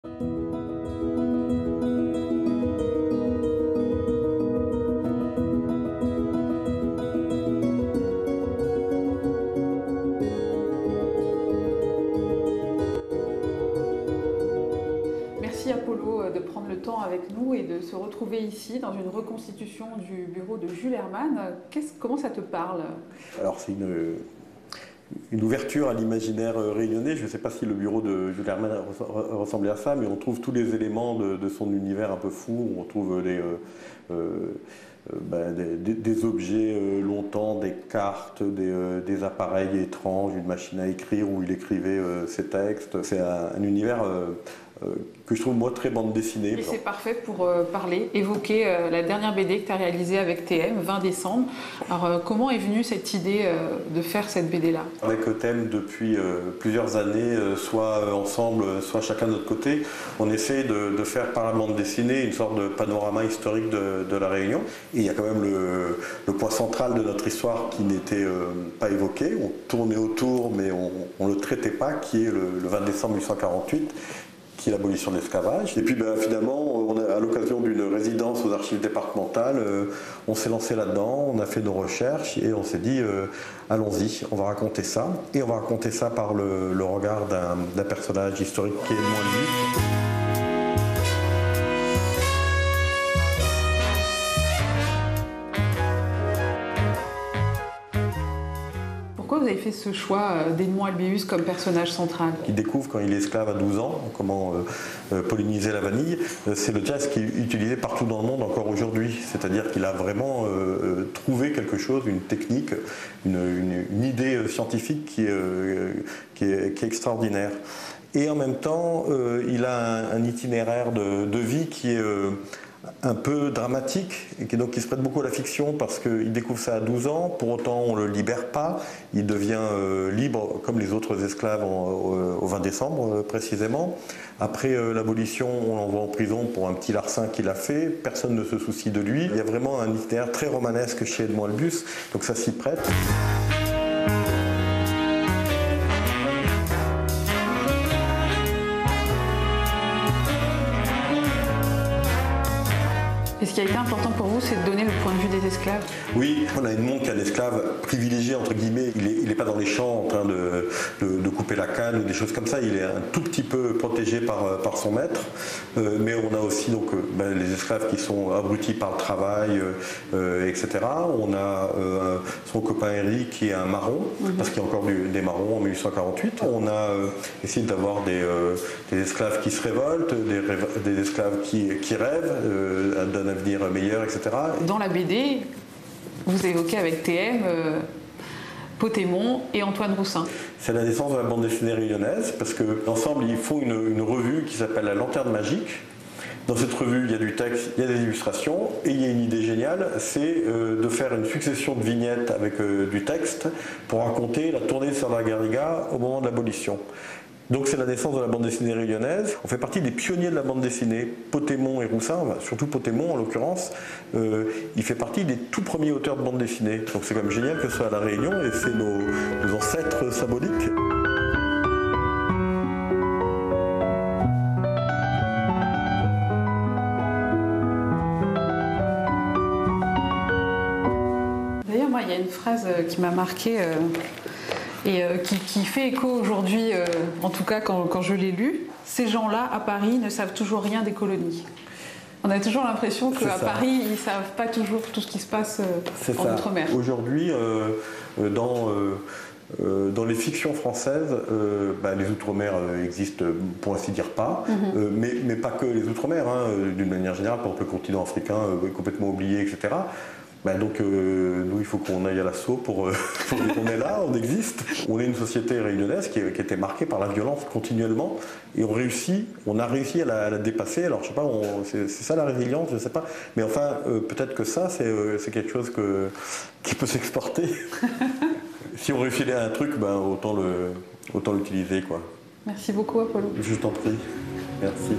Merci Apollo de prendre le temps avec nous et de se retrouver ici dans une reconstitution du bureau de Jules Hermann. Comment ça te parle? Alors c'est une ouverture à l'imaginaire réunionnais. Je ne sais pas si le bureau de Jules Hermann ressemblait à ça, mais on trouve tous les éléments de son univers un peu fou. On trouve des objets longtemps, des cartes, des appareils étranges, une machine à écrire où il écrivait ses textes. C'est un univers que je trouve moi très bande dessinée. Et c'est parfait pour évoquer la dernière BD que tu as réalisée avec TM, 20 décembre. Alors comment est venue cette idée de faire cette BD-là? Avec TM depuis plusieurs années, soit ensemble, soit chacun de notre côté, on essaie de faire par la bande dessinée une sorte de panorama historique de la Réunion. Et il y a quand même le point central de notre histoire qui n'était pas évoqué. On tournait autour, mais on ne le traitait pas, qui est le 20 décembre 1848. Qui est l'abolition de l'esclavage. Et puis finalement, à l'occasion d'une résidence aux archives départementales, on s'est lancé là-dedans, on a fait nos recherches et on s'est dit allons-y, on va raconter ça. Et on va raconter ça par le regard d'un personnage historique qui est Edmond Albus. Pourquoi vous avez fait ce choix d'Edmond Albius comme personnage central? Il découvre quand il est esclave à 12 ans comment polliniser la vanille. C'est le jazz qui est utilisé partout dans le monde encore aujourd'hui. C'est-à-dire qu'il a vraiment trouvé quelque chose, une technique, une idée scientifique qui est extraordinaire. Et en même temps, il a un itinéraire de vie qui est un peu dramatique et qui se prête beaucoup à la fiction parce qu'il découvre ça à 12 ans, pour autant on ne le libère pas, il devient libre comme les autres esclaves au 20 décembre précisément. Après l'abolition, on l'envoie en prison pour un petit larcin qu'il a fait, personne ne se soucie de lui. Il y a vraiment un itinéraire très romanesque chez Edmond Albus, donc ça s'y prête. Et ce qui a été important pour vous, c'est de donner le point de vue des esclaves? Oui, on a Edmond qui est un esclave privilégié, entre guillemets. Il n'est pas dans les champs en train de couper la canne ou des choses comme ça. Il est un tout petit peu protégé par son maître. Mais on a aussi donc, les esclaves qui sont abrutis par le travail, etc. On a son copain Henri qui est un marron, parce qu'il y a encore des marrons en 1848. On a essayé d'avoir des esclaves qui se révoltent, des esclaves qui rêvent d'un avenir meilleur, etc. Dans la BD, vous évoquez avec TM Potémon et Antoine Roussin. C'est la naissance de la bande dessinée réunionnaise, parce qu'ensemble, il faut une revue qui s'appelle La Lanterne Magique. Dans cette revue, il y a du texte, il y a des illustrations, et il y a une idée géniale, c'est de faire une succession de vignettes avec du texte pour raconter la tournée de Serdar Garriga au moment de l'abolition. Donc c'est la naissance de la bande dessinée réunionnaise. On fait partie des pionniers de la bande dessinée. Potémon et Roussin, surtout Potémon en l'occurrence, il fait partie des tout premiers auteurs de bande dessinée. Donc c'est quand même génial que ce soit à La Réunion et c'est nos ancêtres symboliques. D'ailleurs, moi, il y a une phrase qui m'a marquée et qui fait écho aujourd'hui, en tout cas quand je l'ai lu. Ces gens-là, à Paris, ne savent toujours rien des colonies. On a toujours l'impression qu'à Paris, ils ne savent pas toujours tout ce qui se passe en Outre-mer. Aujourd'hui, dans les fictions françaises, les Outre-mer existent pour ainsi dire pas, mais pas que les Outre-mer, d'une manière générale, par exemple le continent africain complètement oublié, etc. Nous, il faut qu'on aille à l'assaut pour dire qu'on est là, on existe. On est une société réunionnaise qui était marquée par la violence continuellement et on a réussi à la dépasser. Alors, je sais pas, c'est ça la résilience, je sais pas. Mais enfin, peut-être que ça, c'est quelque chose qui peut s'exporter. Si on réussit à un truc, autant l'utiliser, quoi. Merci beaucoup, Apollo. Je t'en prie. Merci.